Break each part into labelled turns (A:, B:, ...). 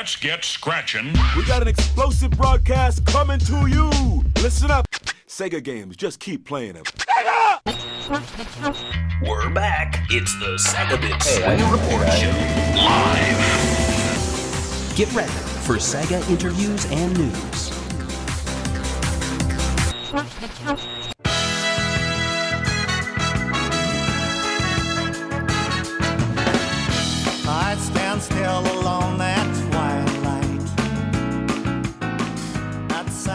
A: Let's get scratching.
B: We got an explosive broadcast coming to you. Listen up. Sega games, just keep playing them.
C: We're back. It's the SEGAbits Swingin Report Show. Live. Get ready for Sega interviews and news.
D: I stand still alone that twilight.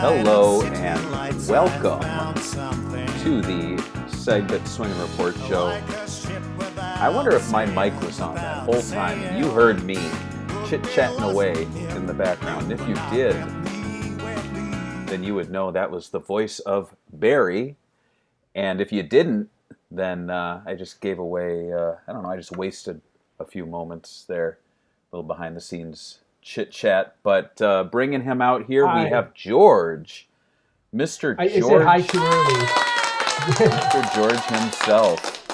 E: Hello and welcome to the SEGAbits Swingin Report Show. I wonder if my mic was on that whole time. You heard me chit-chatting away in the background. If you did, then you would know that was the voice of Barry. And if you didn't, then I just gave away, I just wasted a few moments there, a little behind-the-scenes chit-chat. But bringing him out here, we have George. Mr. George.
F: I said hi too early.
E: Mr. George himself.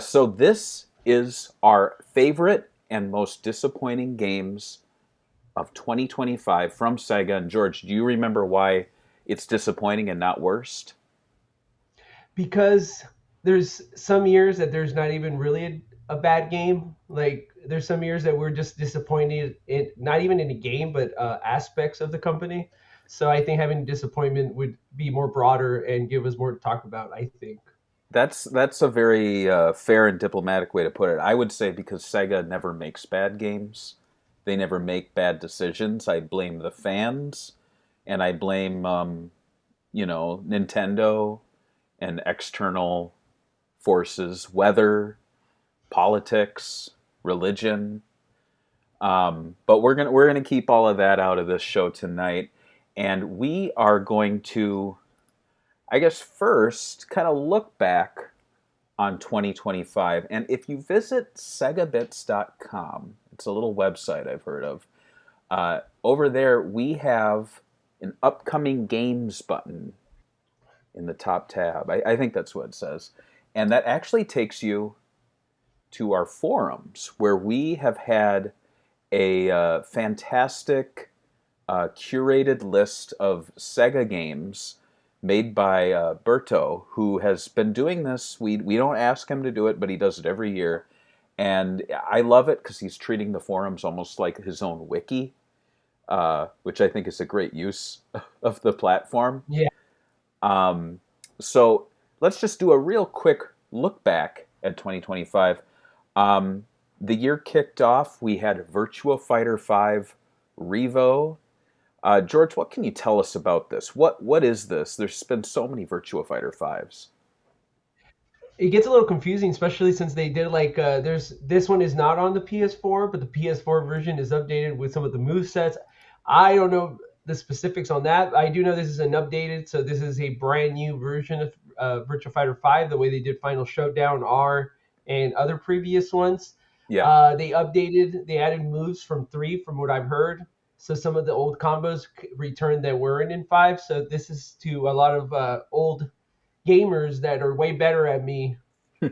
E: So this is our favorite and most disappointing games of 2025 from Sega. And George, do you remember why it's disappointing and not worst?
F: Because there's some years that there's not even really a bad game. Like there's some years that we're just disappointed in, not even in a game, but aspects of the company. So I think having disappointment would be more broader and give us more to talk about, I think.
E: That's a very fair and diplomatic way to put it. I would say because Sega never makes bad games. They never make bad decisions. I blame the fans, and I blame, Nintendo and external forces, weather, politics, religion. But we're gonna keep all of that out of this show tonight, and we are going to, I guess, first kind of look back on 2025. And if you visit SEGAbits.com, it's a little website I've heard of. Over there, we have an upcoming games button in the top tab. I think that's what it says. And that actually takes you to our forums, where we have had a fantastic curated list of Sega games made by Berto, who has been doing this. We don't ask him to do it, but he does it every year. And I love it because he's treating the forums almost like his own wiki, which I think is a great use of the platform.
F: Yeah.
E: So let's just do a real quick look back at 2025. The year kicked off, we had Virtua Fighter 5 Revo. George, what can you tell us about this? What is this? There's been so many Virtua Fighter 5s.
F: It gets a little confusing, especially since they did this one is not on the PS4, but the PS4 version is updated with some of the movesets. I don't know the specifics on that. I do know this is an updated, so this is a brand new version of Virtua Fighter 5, the way they did Final Showdown R and other previous ones.
E: Yeah.
F: They added moves from 3 from what I've heard. So some of the old combos returned that weren't in 5. So this is to a lot of old gamers that are way better at me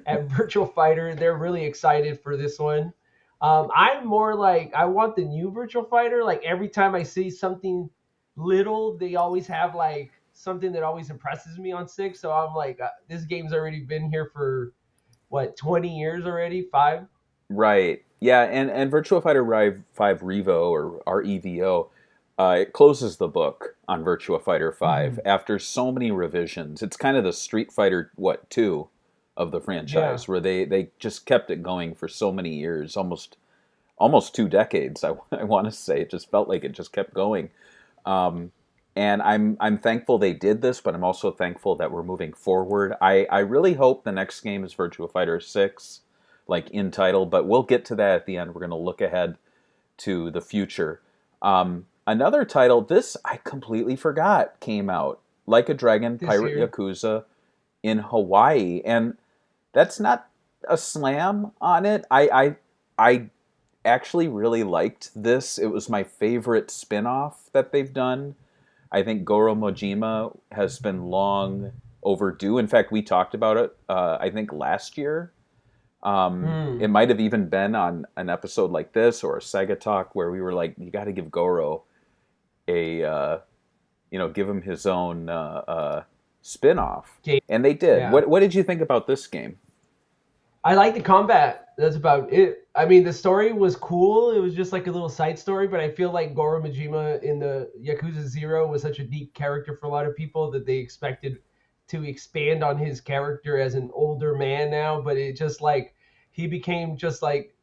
F: at Virtua Fighter. They're really excited for this one. I'm more like, I want the new Virtua Fighter. Like every time I see something little, they always have like something that always impresses me on 6. So I'm like, this game's already been here for 20 years already? 5?
E: Right. Yeah, and Virtua Fighter 5 Revo, or REVO, it closes the book on Virtua Fighter 5 after so many revisions. It's kind of the Street Fighter, 2 of the franchise, where they just kept it going for so many years, almost 2 decades, I want to say. It just felt like it just kept going. And I'm thankful they did this, but I'm also thankful that we're moving forward. I really hope the next game is Virtua Fighter 6, like in title, but we'll get to that at the end. We're going to look ahead to the future. Another title, this I completely forgot, came out. Like a Dragon, Pirate Yakuza in Hawaii. And that's not a slam on it. I actually really liked this. It was my favorite spin-off that they've done. I think Goro Mojima has been long overdue. In fact, we talked about it, I think last year,
F: Hmm.
E: It might have even been on an episode like this or a Sega Talk where we were like, you got to give Goro a, give him his own spin-off.
F: Game.
E: And they did.
F: Yeah.
E: What did you think about this game?
F: I like the combat. That's about it. I mean, the story was cool. It was just like a little side story, but I feel like Goro Majima in the Yakuza 0 was such a deep character for a lot of people that they expected to expand on his character as an older man now, but it just like he became just like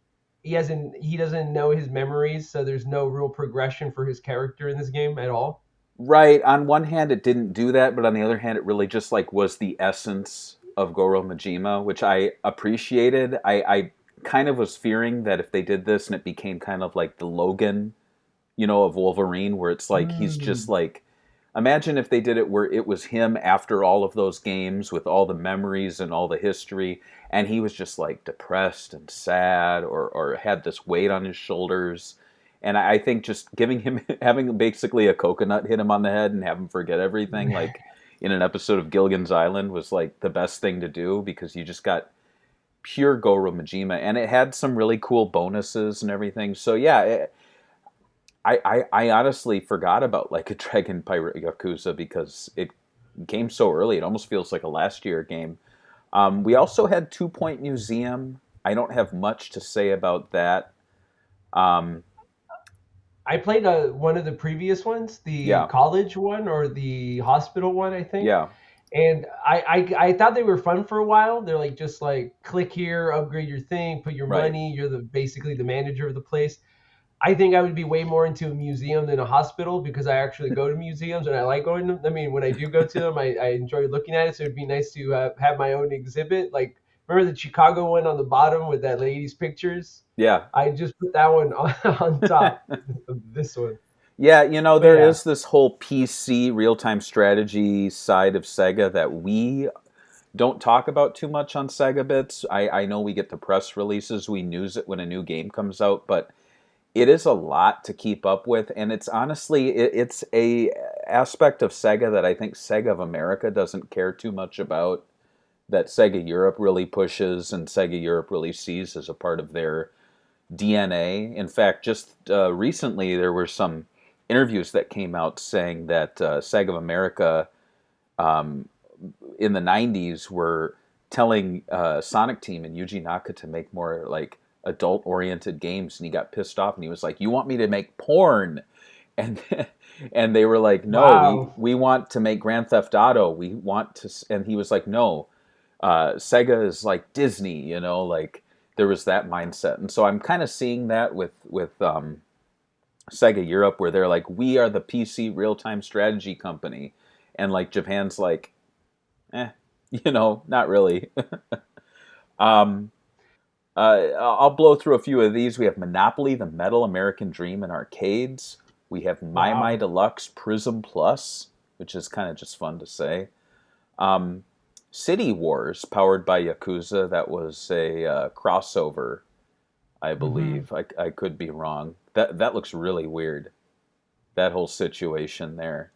F: he doesn't know his memories, so there's no real progression for his character in this game at all.
E: Right. On one hand, it didn't do that, but on the other hand, it really just like was the essence of Goro Majima, which I appreciated. I kind of was fearing that if they did this and it became kind of like the Logan, of Wolverine, where it's like he's just like, imagine if they did it where it was him after all of those games with all the memories and all the history, and he was just like depressed and sad or had this weight on his shoulders. And I think just giving him, having basically a coconut hit him on the head and have him forget everything, like in an episode of Gilligan's Island, was like the best thing to do, because you just got pure Goro Majima, and it had some really cool bonuses and everything. So yeah, I honestly forgot about like a Dragon Pirate Yakuza because it came so early. It almost feels like a last year game. We also had 2 Point Museum. I don't have much to say about that.
F: I played one of the previous ones, the
E: Yeah.
F: college one or the hospital one, I think.
E: Yeah.
F: And I thought they were fun for a while. They're like just like click here, upgrade your thing, put your
E: Right.
F: money. You're basically the manager of the place. I think I would be way more into a museum than a hospital because I actually go to museums and I like going to them. I mean, when I do go to them, I enjoy looking at it. So it'd be nice to have my own exhibit. Like, remember the Chicago one on the bottom with that lady's pictures?
E: Yeah.
F: I just put that one on top of this one.
E: Yeah, there
F: yeah.
E: is this whole PC real-time strategy side of Sega that we don't talk about too much on SEGAbits. I know we get the press releases, we news it when a new game comes out, but it is a lot to keep up with, and it's honestly, it's a aspect of Sega that I think Sega of America doesn't care too much about, that Sega Europe really pushes and Sega Europe really sees as a part of their DNA. In fact, just recently there were some interviews that came out saying that Sega of America in the 90s were telling Sonic Team and Yuji Naka to make more like adult-oriented games, and he got pissed off and he was like, "You want me to make porn?" And and they were like, "No,
F: Wow.
E: we want to make Grand Theft Auto. We want to," and he was like, "No, Sega is like Disney, like." There was that mindset, and so I'm kind of seeing that with Sega Europe, where they're like, we are the PC real-time strategy company, and like Japan's like, not really. I'll blow through a few of these. We have Monopoly, the Metal American Dream in arcades. We have My Deluxe Prism Plus, which is kind of just fun to say. City Wars, powered by Yakuza, that was a crossover, I believe. Mm-hmm. I could be wrong. That looks really weird, that whole situation there.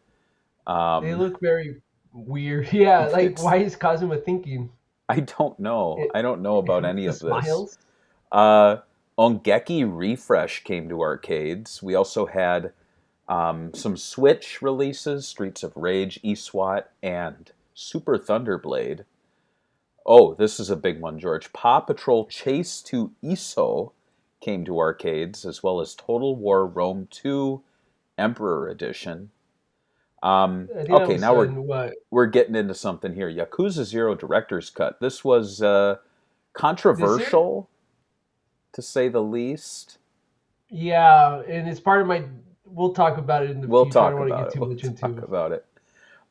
F: They look very weird. Yeah, like, why is Kazuma thinking?
E: I don't know. I don't know about any of
F: smiles?
E: This. Ongeki Refresh came to arcades. We also had some Switch releases, Streets of Rage, eSWAT, and Super Thunderblade. Oh, this is a big one, George. Paw Patrol Chase to ISO came to arcades, as well as Total War Rome 2 Emperor Edition. Okay, now we're getting into something here. Yakuza 0 Director's Cut. This was controversial, to say the least.
F: Yeah, and it's part of my... We'll talk about it in the future. I don't want to get too much into it.
E: We'll talk about it.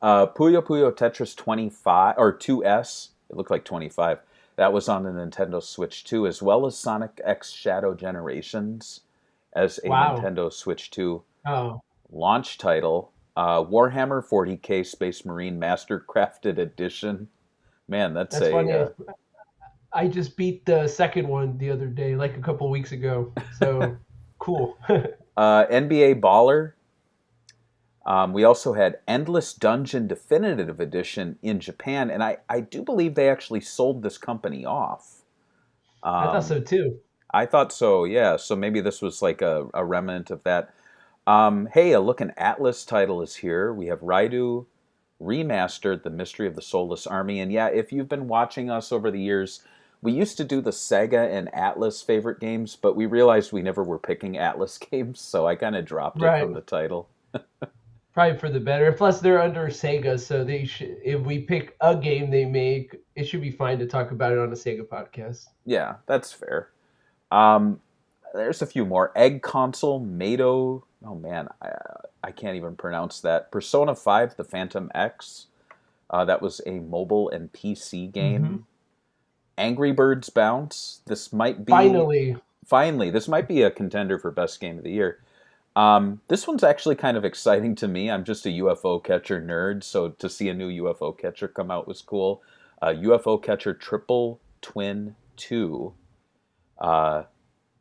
E: Puyo Puyo Tetris 25, or 2S, it looked like 25. That was on the Nintendo Switch 2, as well as Sonic X Shadow Generations as a Nintendo Switch 2 launch title. Warhammer 40K Space Marine Mastercrafted Edition. Man, that's
F: funny. I just beat the second one the other day, like a couple weeks ago. So, cool.
E: NBA Baller. We also had Endless Dungeon Definitive Edition in Japan, and I do believe they actually sold this company off.
F: I thought so
E: Um,
F: too.
E: I thought so, yeah. So maybe this was like a remnant of that. Hey, look, an Atlas title is here. We have Raidu Remastered, The Mystery of the Soulless Army. And yeah, if you've been watching us over the years, we used to do the Sega and Atlas favorite games, but we realized we never were picking Atlas games, so I kind of dropped it
F: Right.
E: from the title.
F: Probably for the better. Plus, they're under Sega, so they should. If we pick a game they make, it should be fine to talk about it on a Sega podcast.
E: Yeah, that's fair. Um, there's a few more. Egg Console, Mado. Oh man, I can't even pronounce that. Persona 5, The Phantom X. That was a mobile and PC
F: Hmm.
E: game. Angry Birds Bounce. This might be
F: Finally,
E: finally. This might be a contender for best game of the year. This one's actually kind of exciting to me. I'm just a UFO catcher nerd, so to see a new UFO catcher come out was cool. UFO Catcher Triple Twin 2. Uh,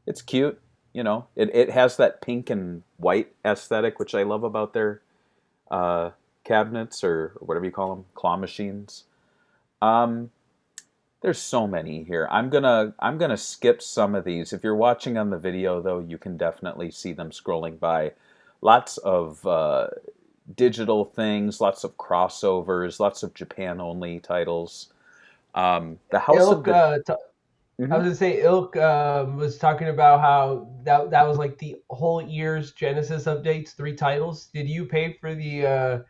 E: it's cute. It has that pink and white aesthetic, which I love about their uh, cabinets or whatever you call them, claw machines. Um, there's so many here. I'm gonna skip some of these. If you're watching on the video, though, you can definitely see them scrolling by. Lots of digital things, lots of crossovers, lots of Japan only titles. The House of
F: Ilk.
E: the
F: I
E: Mhm.
F: was gonna say Ilk was talking about how that was like the whole year's Genesis updates, 3 titles. Did you pay for the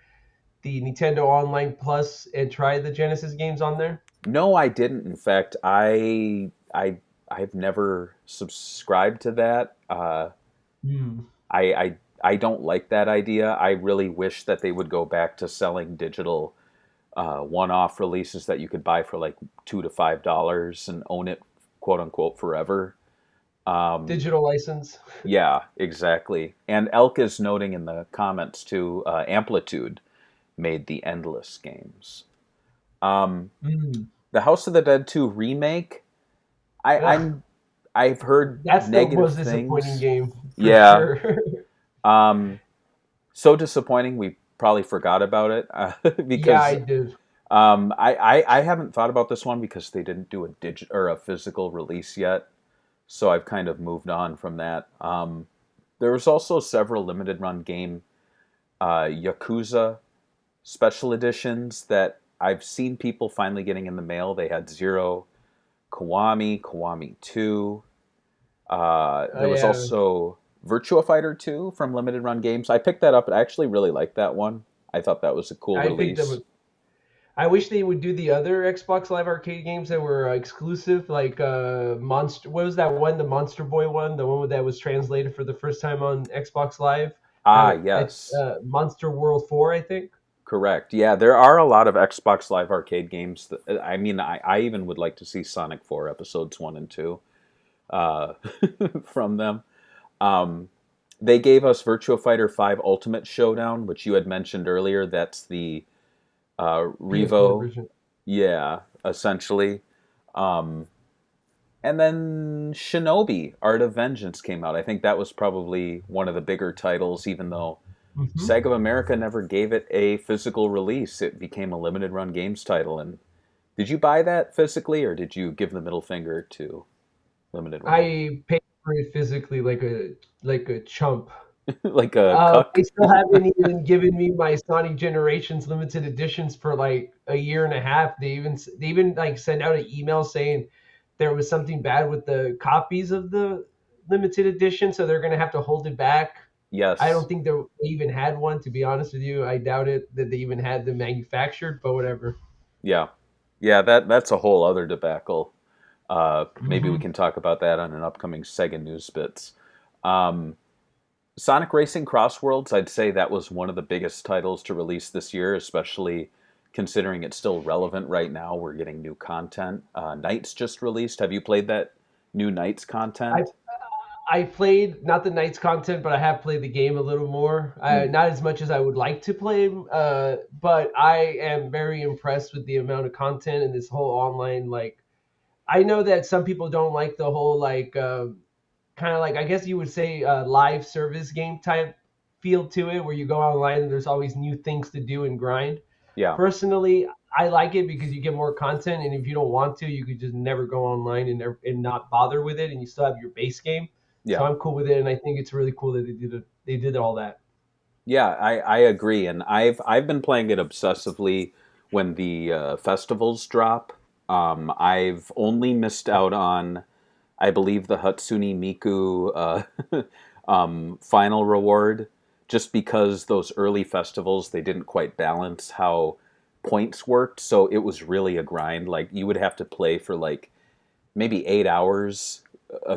F: Nintendo Online Plus and try the Genesis games on there?
E: No, I didn't. In fact, I've never subscribed to that.
F: Hmm.
E: I don't like that idea. I really wish that they would go back to selling digital one-off releases that you could buy for like $2 to $5 and own it, quote unquote, forever. Um,
F: Digital license.
E: yeah, exactly. And Elk is noting in the comments too. Amplitude made the Endless games. Um,
F: Hmm.
E: the House of the Dead 2 remake. I,
F: Ugh,
E: I'm I've heard
F: that's the
E: negative
F: most disappointing
E: things.
F: game for
E: Yeah.
F: sure.
E: Um, so disappointing. We probably forgot about it
F: Yeah,
E: because
F: I did.
E: I haven't thought about this one because they didn't do a digital or a physical release yet. So I've kind of moved on from that. There was also several limited run game Yakuza special editions that I've seen people finally getting in the mail. They had Zero, Kiwami 2.
F: Oh
E: There was
F: yeah,
E: also Virtua Fighter 2 from Limited Run Games. I picked that up and I actually really liked that one. I thought that was a cool
F: I picked
E: release.
F: them. I wish they would do the other Xbox Live Arcade games that were exclusive, like Monster. What was that one? The Monster Boy one, the one that was translated for the first time on Xbox Live.
E: Ah,
F: It's
E: yes.
F: Monster World 4, I think.
E: Correct. Yeah, there are a lot of Xbox Live Arcade games. I mean, I even would like to see Sonic 4 episodes 1 and 2 uh, from them. Um, they gave us Virtua Fighter 5 Ultimate Showdown, which you had mentioned earlier. That's the
F: PS4
E: Revo.
F: version.
E: Yeah, essentially. Um, and then Shinobi Art of Vengeance came out. I think that was probably one of the bigger titles, even though
F: Hmm.
E: Sega of America never gave it a physical release. It became a limited run games title. And did you buy that physically, or did you give the middle finger to limited run?
F: I paid for it physically like a chump.
E: Like a cuck?
F: They still haven't even given me my Sonic Generations limited editions for like a year and a half. They even like sent out an email saying there was something bad with the copies of the limited edition, so they're gonna have to hold it back. I
E: Yes.
F: don't think they even had one, to be honest with you. I doubt it that they even had them manufactured, but whatever.
E: Yeah. Yeah, that's a whole other debacle. Maybe we
F: Hmm.
E: can talk about that on an upcoming Sega News Bits. Um, Sonic Racing Crossworlds, I'd say that was one of the biggest titles to release this year, especially considering it's still relevant right now. We're getting new content. Knights just released. Have you played that new Knights
F: I
E: content?
F: I played not the Knights content, but I have played the game a little more.
E: Hmm.
F: Not as much as I would like to play, but I am very impressed with the amount of content and this whole online. Like, I know that some people don't like the whole like kind of like I guess you would say live service game type feel to it, where you go online and there's always new things to do and grind.
E: Yeah.
F: Personally, I like it because you get more content, and if you don't want to, you could just never go online and not bother with it, and you still have your base game. So
E: Yeah.
F: I'm cool with it, and I think it's really cool that they did all that.
E: Yeah, I agree, and I've been playing it obsessively when the festivals drop. I've only missed out on, I believe, the Hatsune Miku final reward, just because those early festivals they didn't quite balance how points worked, so it was really a grind. Like you would have to play for like maybe 8 hours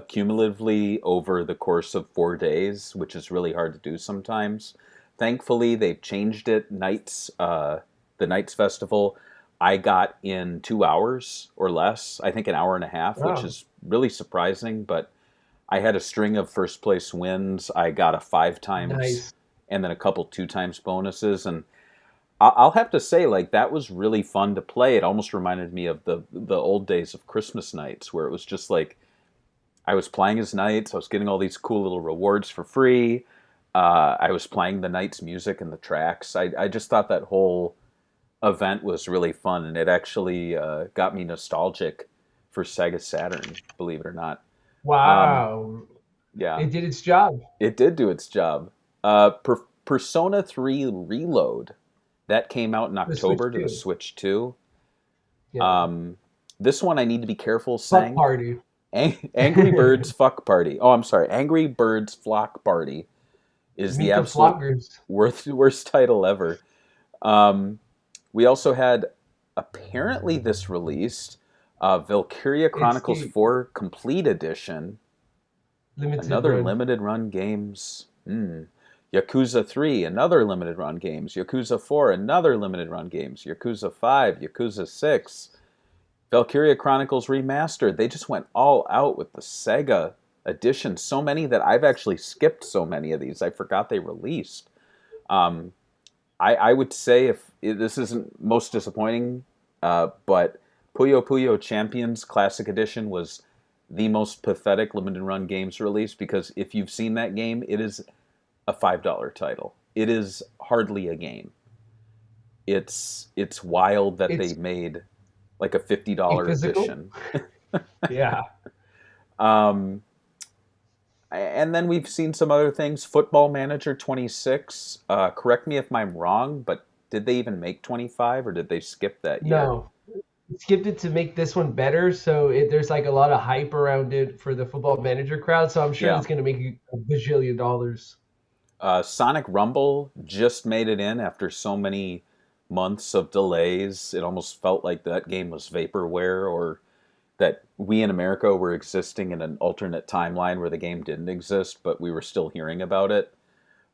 E: cumulatively over the course of 4 days, which is really hard to do sometimes. Thankfully, they've changed it. The Nights Festival, I got in 2 hours or less. I think an hour and a half, which
F: Oh,
E: is really surprising. But I had a string of first place wins. I got a 5 times
F: nice.
E: and then a couple 2 times bonuses, and I'll have to say, like that was really fun to play. It almost reminded me of the old days of Christmas nights, where it was just like I was playing as Knights. I was getting all these cool little rewards for free. I was playing the Knights music and the tracks. I just thought that whole event was really fun, and it actually got me nostalgic for Sega Saturn, believe it or not. Um,
F: Wow.
E: yeah,
F: It did its job.
E: it did do its job. Persona 3 Reload, that came out in
F: The Switch
E: October to the
F: too.
E: Switch too.
F: Yeah.
E: Um, this one I need to be careful
F: Fuck
E: saying.
F: party.
E: Angry Birds Fuck Party. Oh, I'm sorry. Angry Birds Flock Party is the
F: Mika
E: absolute
F: Flockers.
E: worst title ever. Um, we also had, apparently this released, Valkyria
F: It's
E: Chronicles
F: the
E: 4 Complete Edition.
F: limited
E: Another
F: run.
E: limited run games. Yakuza 3, another limited run games. Yakuza 4, another limited run games. Yakuza 5, Yakuza 6. Valkyria Chronicles Remastered. They just went all out with the Sega edition. So many that I've actually skipped so many of these. I forgot they released. Um, I would say this isn't most disappointing, but Puyo Puyo Champions Classic Edition was the most pathetic limited run games release, because if you've seen that game, it is a $5 title. It is hardly a game. It's wild that they
F: It's
E: made like a
F: a
E: $50
F: physical.
E: edition.
F: Yeah.
E: Um, and then we've seen some other things. Football Manager 26. Correct me if I'm wrong, but did they even make 25, or did they skip that year?
F: No. Skipped it to make this one better, so there's like a lot of hype around it for the football manager crowd. So I'm sure
E: Yeah.
F: it's gonna make you a bajillion dollars.
E: Sonic Rumble just made it in after so many months of delays. It almost felt like that game was vaporware, or that we in America were existing in an alternate timeline where the game didn't exist, but we were still hearing about it.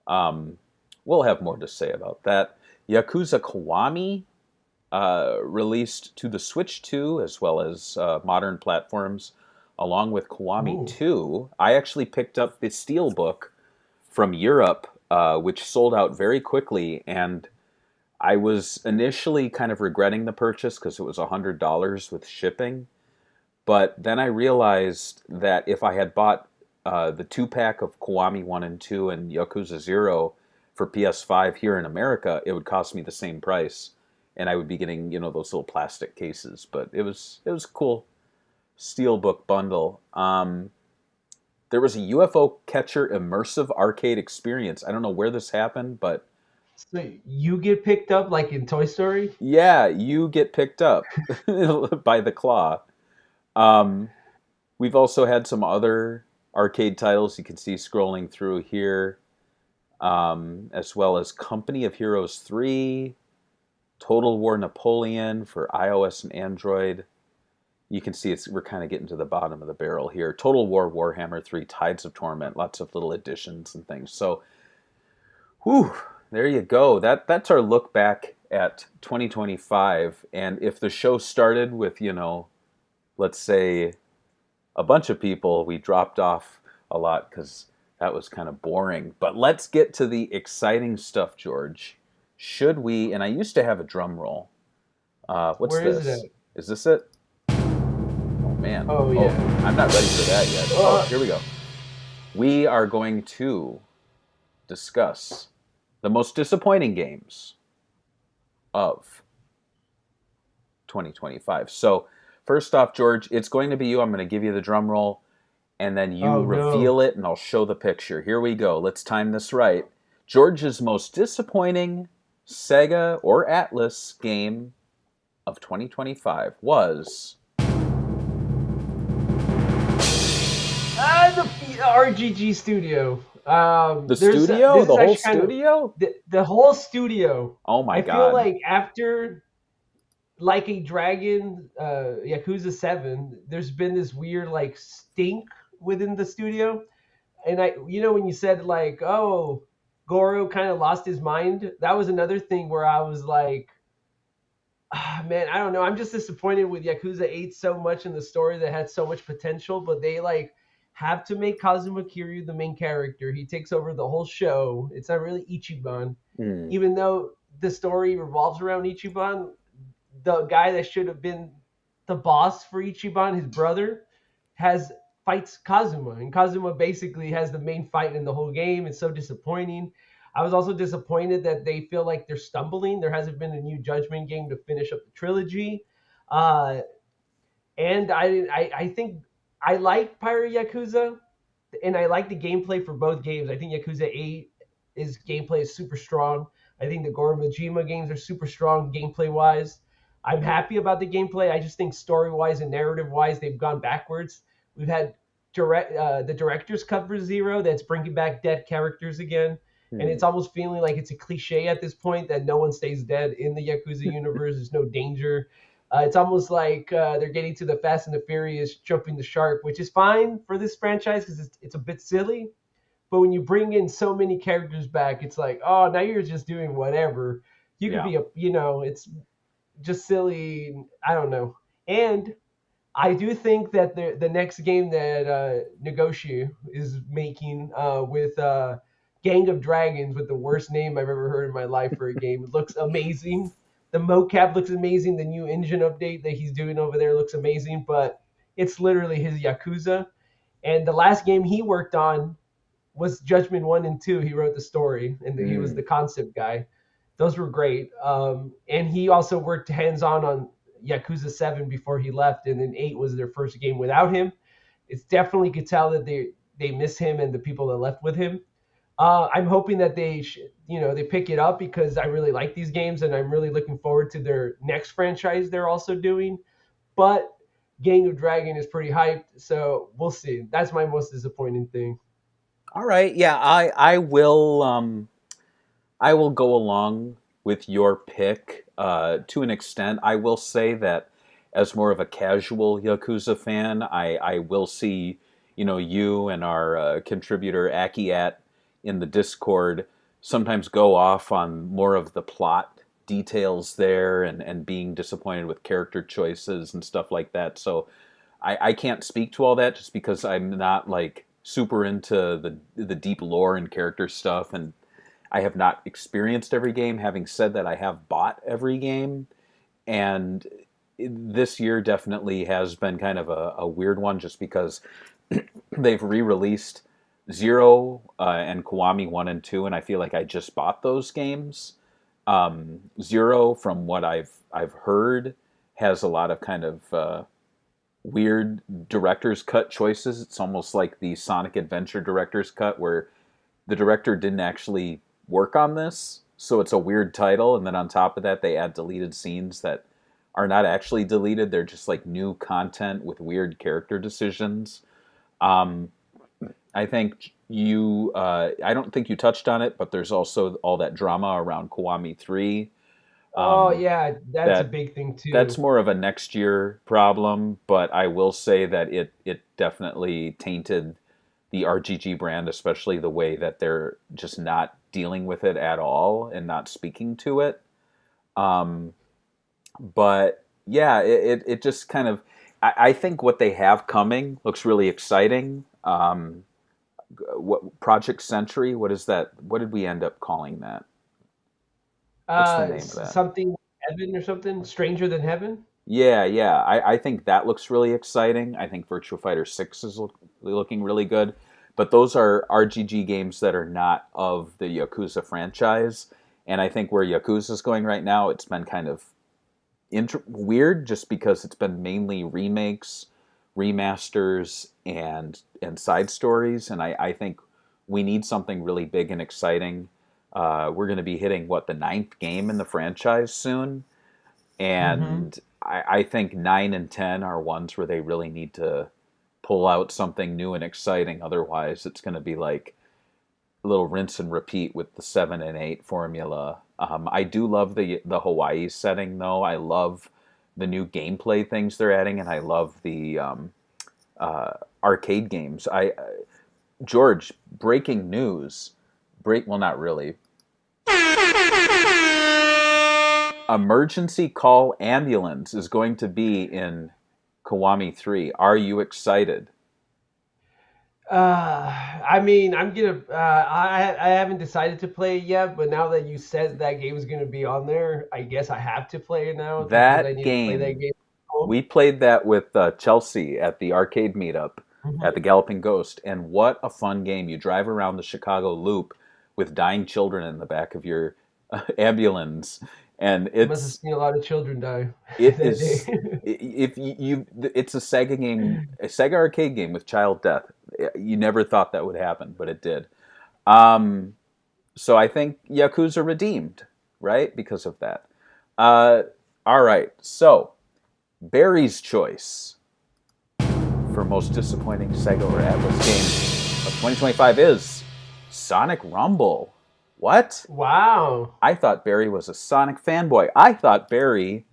E: Um, we'll have more to say about that. Yakuza Kiwami released to the Switch 2 as well as modern platforms, along with Kiwami
F: Ooh.
E: 2. I actually picked up the Steelbook from Europe, which sold out very quickly, and I was initially kind of regretting the purchase because it was $100 with shipping. But then I realized that if I had bought the 2-pack of Kiwami 1 and 2 and Yakuza 0 for PS5 here in America, it would cost me the same price, and I would be getting, those little plastic cases. But it was a cool steelbook bundle. There was a UFO catcher immersive arcade experience. I don't know where this happened, but
F: So you get picked up like in Toy Story?
E: yeah, you get picked up by the claw. Um, we've also had some other arcade titles you can see scrolling through here, as well as Company of Heroes 3, Total War Napoleon for iOS and Android. You can see we're kind of getting to the bottom of the barrel here. Total War Warhammer 3, Tides of Torment, lots of little additions and things. So, whew, there you go. That's our look back at 2025. And if the show started with, let's say a bunch of people, we dropped off a lot because that was kind of boring. But let's get to the exciting stuff, George. Should we? And I used to have a drum roll. What's
F: Where
E: this?
F: is it
E: Is this it? Oh man.
F: Oh yeah.
E: I'm not ready for that yet. Oh, here we go. We are going to discuss the most disappointing games of 2025. So first off, George, it's going to be you. I'm going to give you the drum roll, and then you
F: Oh,
E: reveal
F: no.
E: it, and I'll show the picture. Here we go. Let's time this right. George's most disappointing Sega or Atlas game of 2025 was...
F: The RGG studio.
E: The studio? The whole studio?
F: The whole studio.
E: Oh my
F: I
E: God.
F: feel like after Like a Dragon, Yakuza 7, there's been this weird like stink within the studio. And when you said like, oh, Goro kind of lost his mind, that was another thing where I was like, man, I don't know. I'm just disappointed with Yakuza 8 so much in the story that had so much potential, but they like have to make Kazuma Kiryu the main character. He takes over the whole show. It's not really Ichiban, even though the story revolves around Ichiban. The guy that should have been the boss for Ichiban, his brother, fights Kazuma, and Kazuma basically has the main fight in the whole game. It's so disappointing. I was also disappointed that they feel like they're stumbling. There hasn't been a new Judgment game to finish up the trilogy, and I think I like Pirate Yakuza, and I like the gameplay for both games. I think Yakuza 8 gameplay is super strong. I think the Goro Majima games are super strong gameplay wise. I'm happy about the gameplay. I just think story wise and narrative wise, they've gone backwards. We've had the director's cut for Zero that's bringing back dead characters again. And it's almost feeling like it's a cliche at this point that no one stays dead in the Yakuza universe. There's no danger. It's almost like they're getting to the Fast and the Furious jumping the shark, which is fine for this franchise because it's a bit silly. But when you bring in so many characters back, it's like, oh, now you're just doing whatever. You could it's just silly. I don't know. And I do think that the next game that Negoshi is making with Gang of Dragons, with the worst name I've ever heard in my life for a game, it looks amazing. The mocap looks amazing. The new engine update that he's doing over there looks amazing. But it's literally his Yakuza. And the last game he worked on was Judgment 1 and 2. He wrote the story, and he was the concept guy. Those were great. And he also worked hands-on on Yakuza 7 before he left, and then 8 was their first game without him. It's definitely could tell that they miss him and the people that left with him. I'm hoping that they pick it up because I really like these games, and I'm really looking forward to their next franchise they're also doing. But Gang of Dragon is pretty hyped, so we'll see. That's my most disappointing thing.
E: All right, yeah, I will go along with your pick to an extent. I will say that as more of a casual Yakuza fan, I will see you and our contributor Akiat in the Discord sometimes go off on more of the plot details there and being disappointed with character choices and stuff like that. So I can't speak to all that just because I'm not like super into the deep lore and character stuff, and I have not experienced every game. Having said that, I have bought every game, and this year definitely has been kind of a weird one just because they've re-released Zero and Kiwami 1 and 2, and I feel like I just bought those games. Zero, from what I've heard, has a lot of kind of weird director's cut choices. It's almost like the Sonic Adventure director's cut, where the director didn't actually work on this, so it's a weird title, and then on top of that, they add deleted scenes that are not actually deleted. They're just like new content with weird character decisions. I think I don't think you touched on it, but there's also all that drama around Kiwami 3.
F: Yeah, that's a big thing too.
E: That's more of a next year problem, but I will say that it definitely tainted the RGG brand, especially the way that they're just not dealing with it at all and not speaking to it. But yeah, it just kind of, I think what they have coming looks really exciting. What Project Century? What is that? What did we end up calling that? What's the name of that?
F: Something Heaven or something? Stranger Than Heaven?
E: Yeah. I think that looks really exciting. I think Virtua Fighter 6 is looking really good. But those are RGG games that are not of the Yakuza franchise. And I think where Yakuza's going right now, it's been kind of weird just because it's been mainly remakes, remasters, and side stories, and I think we need something really big and exciting. We're going to be hitting the ninth game in the franchise soon, and I think 9 and 10 are ones where they really need to pull out something new and exciting. Otherwise, it's going to be like a little rinse and repeat with the 7 and 8 formula. I do love the Hawaii setting, though. I love the new gameplay things they're adding, and I love the arcade games. George, breaking news. Well, not really. Emergency Call Ambulance is going to be in Kiwami 3. Are you excited?
F: I mean, I'm gonna. I haven't decided to play it yet, but now that you said that game is gonna be on there, I guess I have to play it now. Because I need to play that game.
E: We played that with Chelsea at the arcade meetup at the Galloping Ghost, and what a fun game! You drive around the Chicago Loop with dying children in the back of your ambulance, and
F: I must have seen a lot of children die.
E: It
F: that
E: is.
F: day.
E: It's a Sega game, a Sega arcade game with child death. You never thought that would happen, but it did. So I think Yakuza redeemed, right, because of that. All right, so Barry's choice for most disappointing Sega or Atlas game of 2025 is Sonic Rumble. What?
F: Wow.
E: I thought Barry was a Sonic fanboy. I thought Barry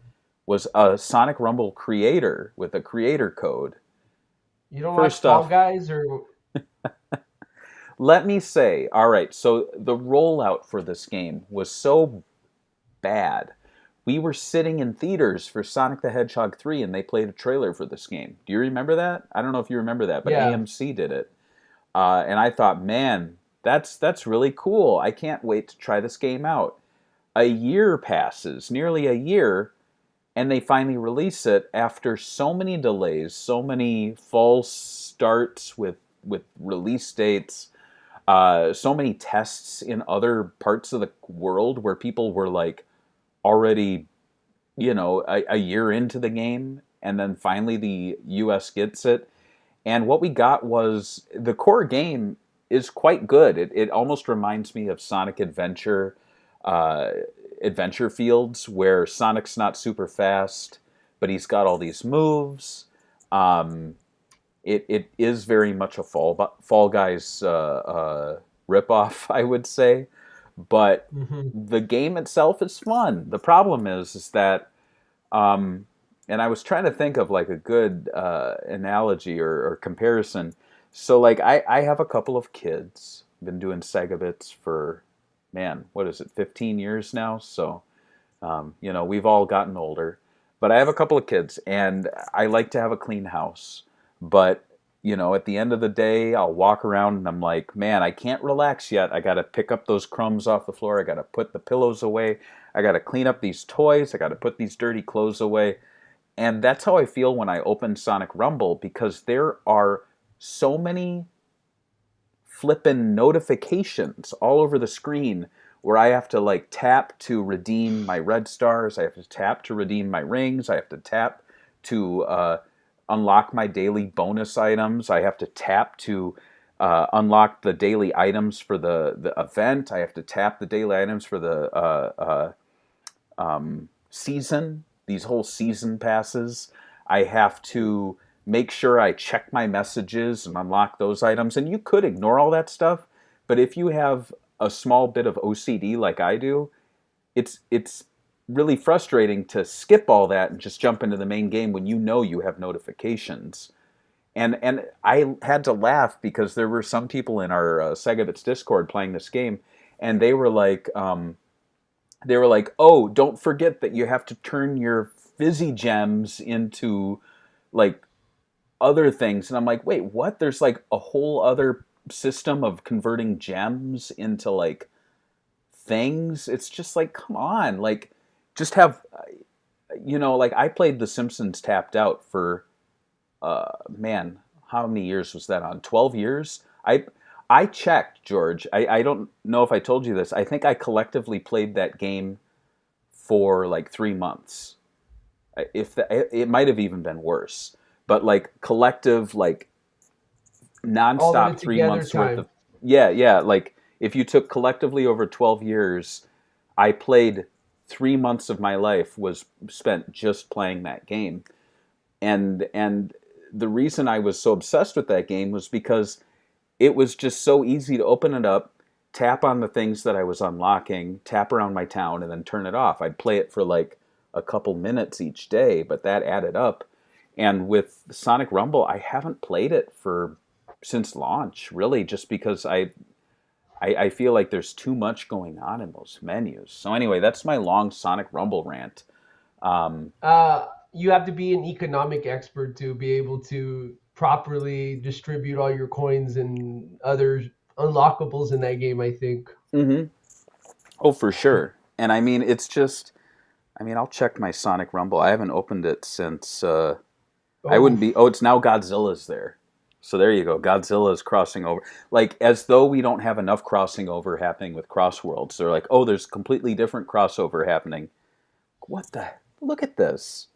E: was a Sonic Rumble creator with a creator code.
F: You don't
E: First
F: watch Fall
E: off,
F: Guys or?
E: let me say, all right, so the rollout for this game was so bad. We were sitting in theaters for Sonic the Hedgehog 3, and they played a trailer for this game. Do you remember that? I don't know if you remember that, but
F: Yeah.
E: AMC did it. And I thought, man, that's really cool. I can't wait to try this game out. A year passes, nearly a year, and they finally release it after so many delays, so many false starts with release dates, so many tests in other parts of the world where people were like already, a year into the game, and then finally the US gets it. And what we got was the core game is quite good. It almost reminds me of Sonic Adventure, Adventure Fields, where Sonic's not super fast, but he's got all these moves. It is very much a Fall Guys ripoff, I would say, but the game itself is fun. The problem is that, and I was trying to think of like a good analogy or comparison. So like I have a couple of kids. Been doing SEGAbits for, man, what is it, 15 years now? So, we've all gotten older. But I have a couple of kids, and I like to have a clean house. But, at the end of the day, I'll walk around and I'm like, man, I can't relax yet. I got to pick up those crumbs off the floor. I got to put the pillows away. I got to clean up these toys. I got to put these dirty clothes away. And that's how I feel when I open Sonic Rumble, because there are so many flippin' notifications all over the screen where I have to like tap to redeem my red stars. I have to tap to redeem my rings. I have to tap to unlock my daily bonus items. I have to tap to unlock the daily items for the event. I have to tap the daily items for the season, these whole season passes. I have to make sure I check my messages and unlock those items. And you could ignore all that stuff, but if you have a small bit of OCD like I do, it's really frustrating to skip all that and just jump into the main game when you have notifications. And I had to laugh because there were some people in our SEGAbits Discord playing this game, and they were like, oh, don't forget that you have to turn your fizzy gems into like other things. And I'm like, wait, what? There's like a whole other system of converting gems into like things. It's just like, come on, like just have, like I played The Simpsons tapped out for, man, how many years was that on? 12 years? I checked, George. I don't know if I told you this. I think I collectively played that game for like 3 months. It might have even been worse. But like collective, like
F: All of
E: nonstop
F: it
E: three
F: together
E: months worth
F: time.
E: of yeah. Like if you took collectively over 12 years, I played 3 months of my life was spent just playing that game, and the reason I was so obsessed with that game was because it was just so easy to open it up, tap on the things that I was unlocking, tap around my town, and then turn it off. I'd play it for like a couple minutes each day, but that added up. And with Sonic Rumble, I haven't played it for since launch, really, just because I feel like there's too much going on in those menus. So anyway, that's my long Sonic Rumble rant.
F: You have to be an economic expert to be able to properly distribute all your coins and other unlockables in that game, I think.
E: Oh, for sure. And I mean, it's just, I mean, I'll check my Sonic Rumble. I haven't opened it since, I wouldn't be, oh, it's now Godzilla's there. So there you go. Godzilla's crossing over. Like, as though we don't have enough crossing over happening with Crossworlds. They're like, oh, there's completely different crossover happening. What the? Look at this.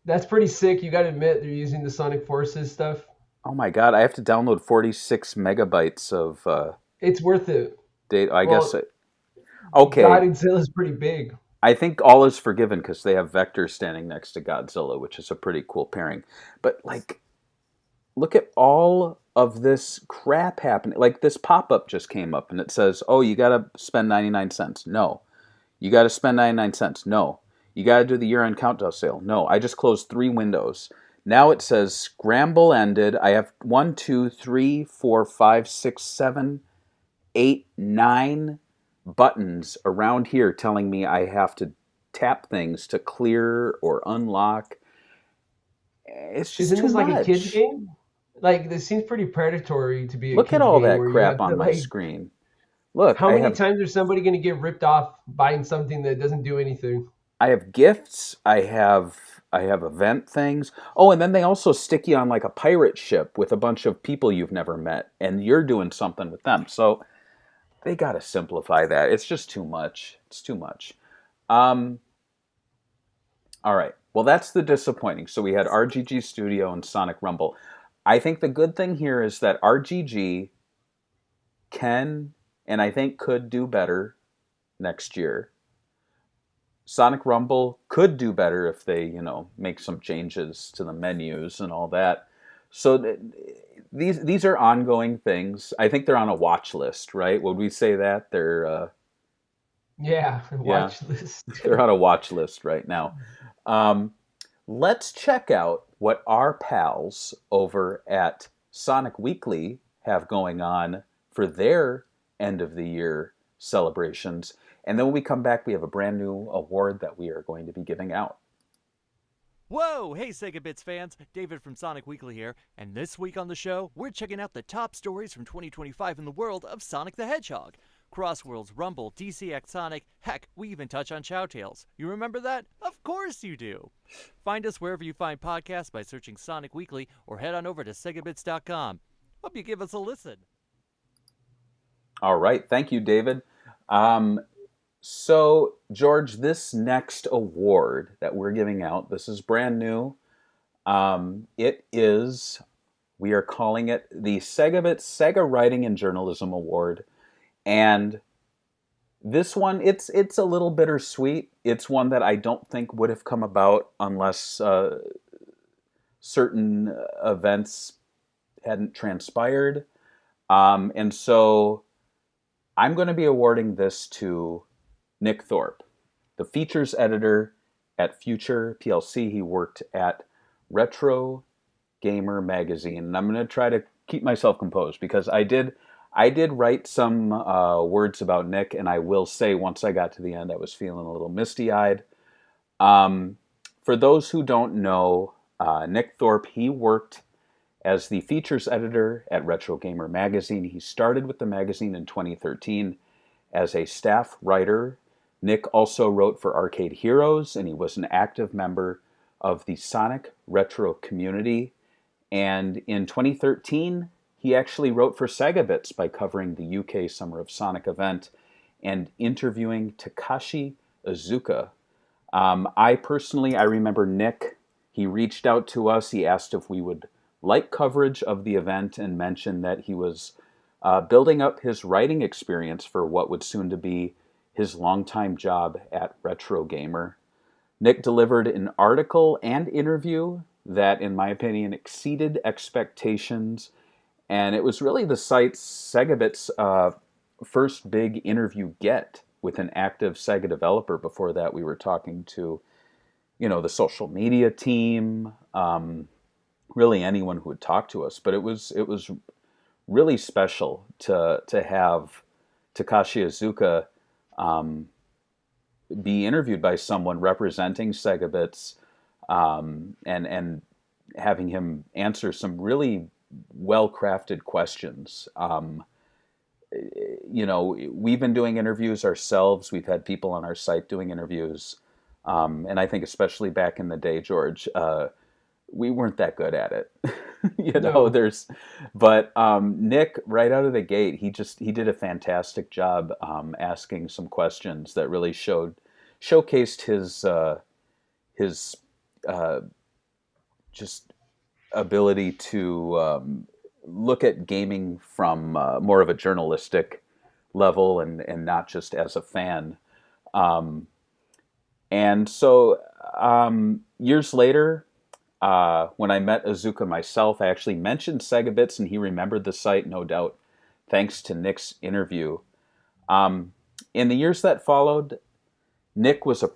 F: That's pretty sick. You got to admit they're using the Sonic Forces stuff.
E: Oh my God, I have to download 46 megabytes of
F: It's worth it.
E: data. I
F: Well,
E: guess okay.
F: Godzilla's pretty big.
E: I think all is forgiven because they have Vector standing next to Godzilla, which is a pretty cool pairing. But like, look at all of this crap happening. Like this pop-up just came up and it says, "Oh, you got to spend 99 cents." No. You got to spend 99 cents. No. You got to do the year-end countdown sale. No. I just closed 3 windows. Now it says scramble ended. I have 1, 2, 3, 4, 5, 6, 7, 8, 9 buttons around here telling me I have to tap things to clear or unlock. It's just
F: Isn't
E: too
F: this like
E: much.
F: a kid's game? Like this seems pretty predatory to be a
E: Look
F: kid's
E: at all
F: game
E: that
F: where you
E: crap
F: have
E: on
F: to,
E: my
F: like,
E: screen. Look,
F: how
E: I
F: many
E: have
F: times is somebody going to get ripped off buying something that doesn't do anything?
E: I have gifts. I have event things. Oh, and then they also stick you on like a pirate ship with a bunch of people you've never met, and you're doing something with them. So they got to simplify that. It's just too much. It's too much. All right. Well, that's the disappointing. So we had RGG Studio and Sonic Rumble. I think the good thing here is that RGG can and I think could do better next year. Sonic Rumble could do better if they, make some changes to the menus and all that. So these are ongoing things. I think they're on a watch list, right? Would we say that they're
F: Yeah, watch this.
E: they're on a watch list right now. Let's check out what our pals over at Sonic Weekly have going on for their end of the year celebrations. And then when we come back, we have a brand new award that we are going to be giving out.
A: Whoa! Hey SEGAbits fans, David from Sonic Weekly here, and this week on the show, we're checking out the top stories from 2025 in the world of Sonic the Hedgehog. Crossworlds, Rumble, DCX Sonic, heck, we even touch on Chow Tales. You remember that? Of course you do! Find us wherever you find podcasts by searching Sonic Weekly or head on over to SEGAbits.com. Hope you give us a listen.
E: All right. Thank you, David. So, George, this next award that we're giving out, this is brand new. We are calling it the SEGAbits SEGA Writing and Journalism Award. And this one, it's a little bittersweet. It's one that I don't think would have come about unless certain events hadn't transpired. And so I'm going to be awarding this to Nick Thorpe, the features editor at Future PLC. He worked at Retro Gamer Magazine. And I'm going to try to keep myself composed because I did write some words about Nick, and I will say once I got to the end, I was feeling a little misty-eyed. For those who don't know, Nick Thorpe, he worked as the features editor at Retro Gamer Magazine. He started with the magazine in 2013 as a staff writer. Nick also wrote for Arcade Heroes, and he was an active member of the Sonic Retro community. And in 2013, he actually wrote for SEGAbits by covering the UK Summer of Sonic event and interviewing Takashi Iizuka. I personally, I remember Nick, he reached out to us. He asked if we would like coverage of the event and mentioned that he was building up his writing experience for what would soon to be his longtime job at Retro Gamer. Nick delivered an article and interview that, in my opinion, exceeded expectations, and it was really the site's SEGAbits first big interview get with an active Sega developer. Before that, we were talking to, the social media team, really anyone who would talk to us. But it was really special to have Takashi Iizuka be interviewed by someone representing SEGAbits, and having him answer some really well-crafted questions. We've been doing interviews ourselves. We've had people on our site doing interviews. And I think especially back in the day, George, we weren't that good at it.
F: No.
E: But Nick, right out of the gate, he did a fantastic job asking some questions that really showcased his just ability to look at gaming from more of a journalistic level and not just as a fan. And so years later, when I met Iizuka myself, I actually mentioned SEGAbits, and he remembered the site, no doubt, thanks to Nick's interview. In the years that followed, Nick was a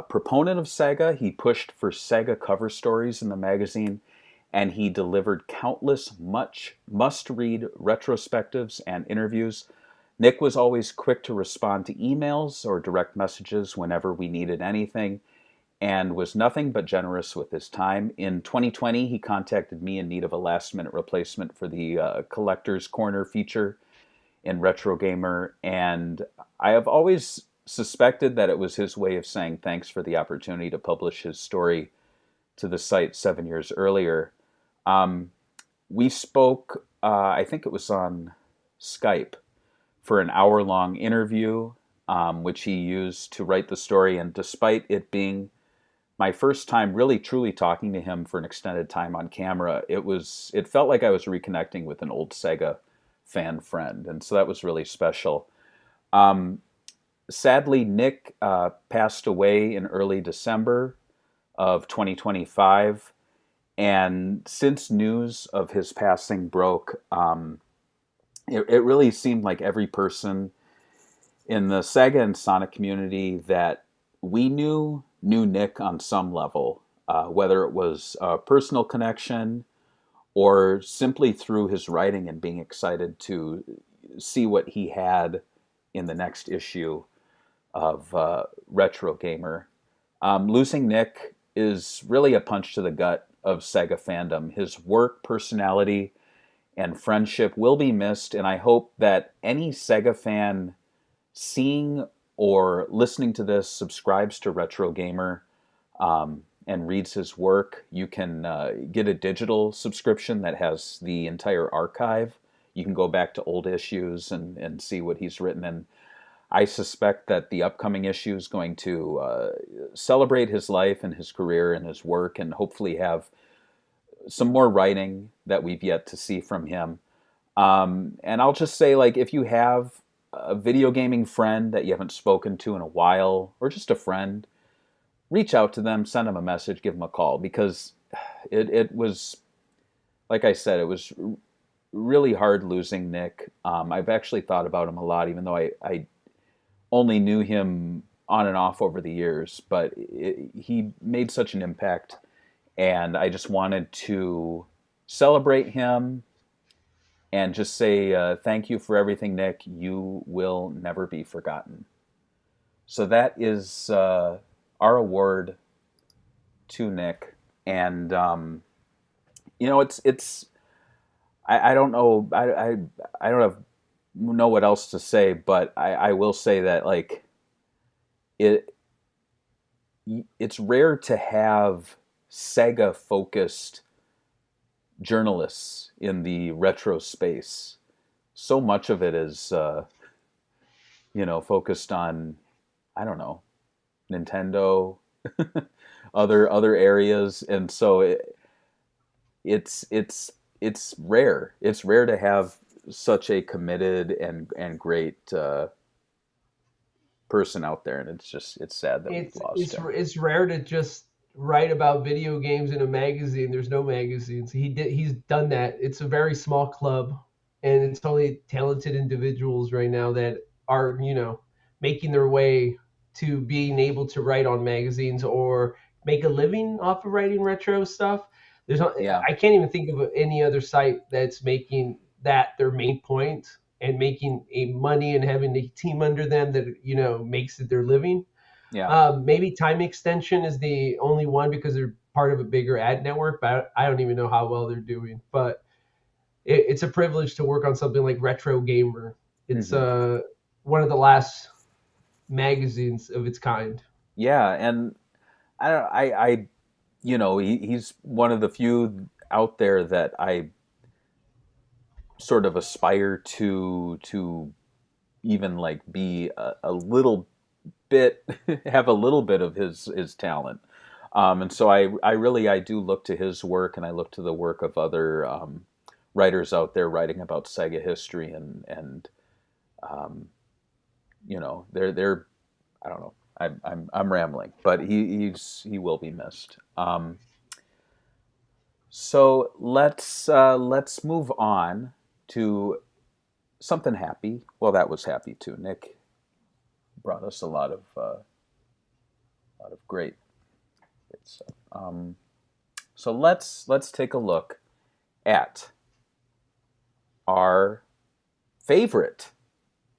E: proponent of Sega. He pushed for Sega cover stories in the magazine, and he delivered countless must-read retrospectives and interviews. Nick was always quick to respond to emails or direct messages whenever we needed anything, and was nothing but generous with his time. In 2020, he contacted me in need of a last-minute replacement for the Collector's Corner feature in Retro Gamer, and I have always suspected that it was his way of saying thanks for the opportunity to publish his story to the site 7 years earlier. We spoke, I think it was on Skype, for an hour-long interview, which he used to write the story, and despite it being my first time really truly talking to him for an extended time on camera, it felt like I was reconnecting with an old Sega fan friend, and so that was really special. Sadly, Nick passed away in early December of 2025, and since news of his passing broke, it really seemed like every person in the Sega and Sonic community that we knew Nick on some level, whether it was a personal connection or simply through his writing and being excited to see what he had in the next issue of Retro Gamer. Losing Nick is really a punch to the gut of Sega fandom. His work, personality, and friendship will be missed, and I hope that any Sega fan seeing or listening to this subscribes to Retro Gamer and reads his work. You can get a digital subscription that has the entire archive. You can go back to old issues and see what he's written, and I suspect that the upcoming issue is going to celebrate his life and his career and his work, and hopefully have some more writing that we've yet to see from him. And I'll just say, if you have a video gaming friend that you haven't spoken to in a while, or just a friend, reach out to them, send them a message, give them a call, because it was, like I said, it was really hard losing Nick. I've actually thought about him a lot, even though I only knew him on and off over the years, but he made such an impact, and I just wanted to celebrate him and just say thank you for everything, Nick. You will never be forgotten. So that is our award to Nick, and it's I don't know I don't know what else to say, but I will say that it's rare to have Sega focused journalists in the retro space. So much of it is focused on, I don't know, Nintendo, other areas, and so it's rare. It's rare to have such a committed and great person out there, and it's sad that we've lost him.
F: It's rare to just write about video games in a magazine. There's no magazines. He's done that. It's a very small club, and it's only talented individuals right now that are making their way to being able to write on magazines or make a living off of writing retro stuff.
E: Yeah.
F: I can't even think of any other site that's making that their main point and making a money and having a team under them that makes it their living.
E: Yeah.
F: Maybe Time Extension is the only one because they're part of a bigger ad network, but I don't even know how well they're doing. But it's a privilege to work on something like Retro Gamer. It's one of the last magazines of its kind.
E: Yeah, and he's one of the few out there that I sort of aspire to even like be a little bit have a little bit of his talent, and so I do look to his work, and I look to the work of other writers out there writing about Sega history, and they're I don't know, I'm rambling, but he will be missed. So let's move on to something happy. Well, that was happy too. Nick brought us a lot of great stuff. So let's take a look at our favorite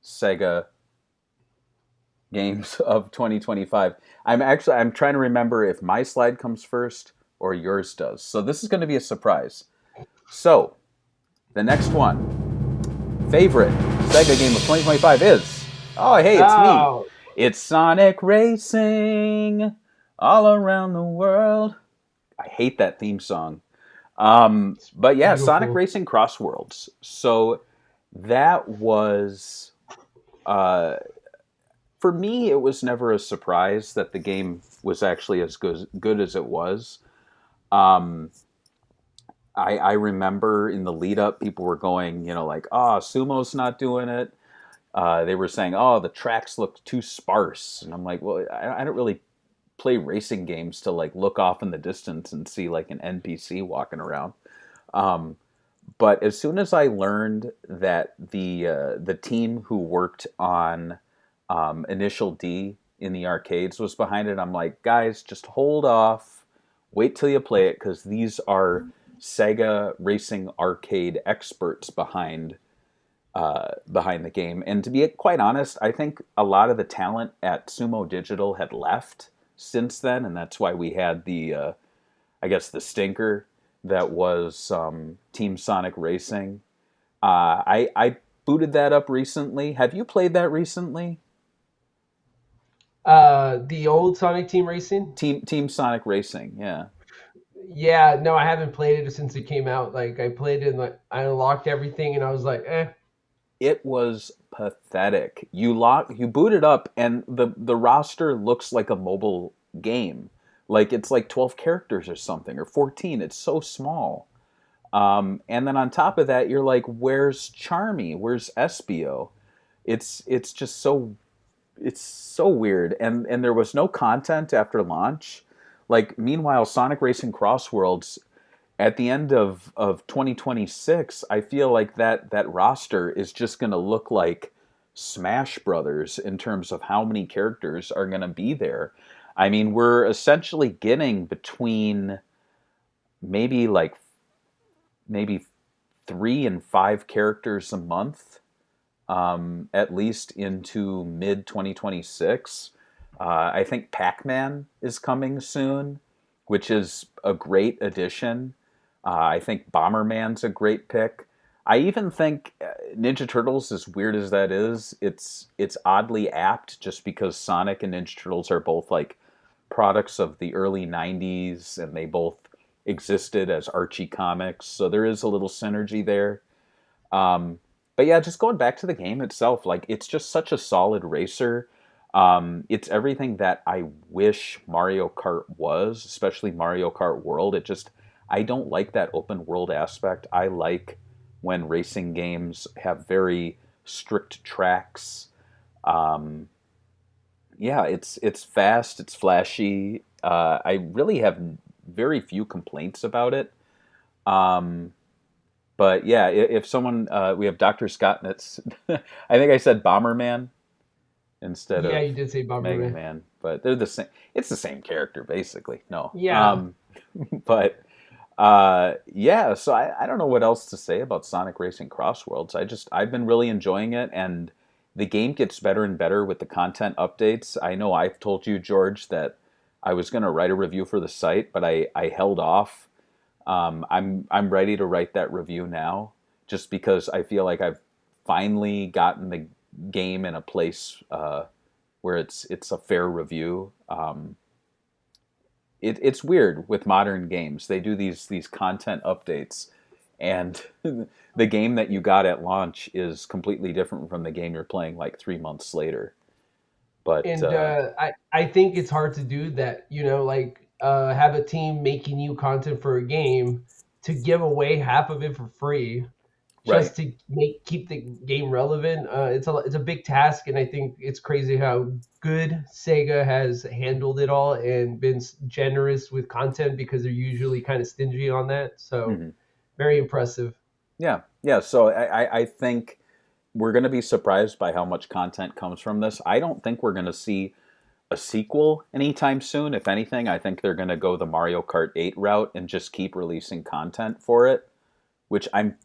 E: Sega games of 2025. I'm trying to remember if my slide comes first or yours does. So this is going to be a surprise. So the next one, favorite Sega game of 2025 is, hey, it's me. It's Sonic Racing all around the world. I hate that theme song. But yeah, beautiful. Sonic Racing Cross Worlds. So that was, for me, it was never a surprise that the game was actually as good as it was. I remember in the lead up, people were going, Sumo's not doing it. They were saying, the tracks look too sparse. And I'm like, well, I don't really play racing games to like look off in the distance and see like an NPC walking around. But as soon as I learned that the team who worked on Initial D in the arcades was behind it, I'm like, guys, just hold off. Wait till you play it, because these are Sega Racing Arcade experts behind the game. And to be quite honest, I think a lot of the talent at Sumo Digital had left since then, and that's why we had the stinker that was Team Sonic Racing. I booted that up recently. Have you played that recently?
F: The old Sonic Team Racing?
E: Team Sonic Racing, yeah.
F: Yeah, no, I haven't played it since it came out. Like, I played it and like I unlocked everything, and I was like, eh.
E: It was pathetic. You boot it up, and the roster looks like a mobile game. Like, it's like 12 characters or something, or 14. It's so small. And then on top of that, you're like, where's Charmy? Where's Espio? It's just so... It's so weird. And there was no content after launch. Like, meanwhile, Sonic Racing Cross Worlds, at the end of 2026, I feel like that roster is just going to look like Smash Brothers in terms of how many characters are going to be there. I mean, we're essentially getting between maybe 3 and 5 characters a month, at least into mid-2026. I think Pac-Man is coming soon, which is a great addition. I think Bomberman's a great pick. I even think Ninja Turtles, as weird as that is, it's oddly apt just because Sonic and Ninja Turtles are both like products of the early 90s, and they both existed as Archie comics, so there is a little synergy there. But yeah, just going back to the game itself, like, it's just such a solid racer. It's everything that I wish Mario Kart was, especially Mario Kart World. I don't like that open world aspect. I like when racing games have very strict tracks. Um, yeah, it's fast, it's flashy. I really have very few complaints about it. Um, but yeah, if someone, we have Dr. Scott, and it's, I think I said Bomberman instead
F: Yeah,
E: of
F: you did say
E: Mega
F: Bomberman.
E: Man, but they're the same. It's the same character basically. No,
F: Yeah.
E: but yeah. So I don't know what else to say about Sonic Racing Cross Worlds. I've been really enjoying it, and the game gets better and better with the content updates. I know I've told you, George, that I was going to write a review for the site, but I held off. I'm ready to write that review now, just because I feel like I've finally gotten the game in a place where it's a fair review. It's weird with modern games. They do these content updates, and the game that you got at launch is completely different from the game you're playing like 3 months later. But
F: And I think it's hard to do that, like have a team making new content for a game to give away half of it for free
E: right,
F: just to keep the game relevant. It's a big task, and I think it's crazy how good Sega has handled it all and been generous with content because they're usually kind of stingy on that. So
E: hmm
F: very impressive.
E: yeah. So I think we're going to be surprised by how much content comes from this. I don't think we're going to see a sequel anytime soon. If anything, I think they're going to go the Mario Kart 8 route and just keep releasing content for it, which I'm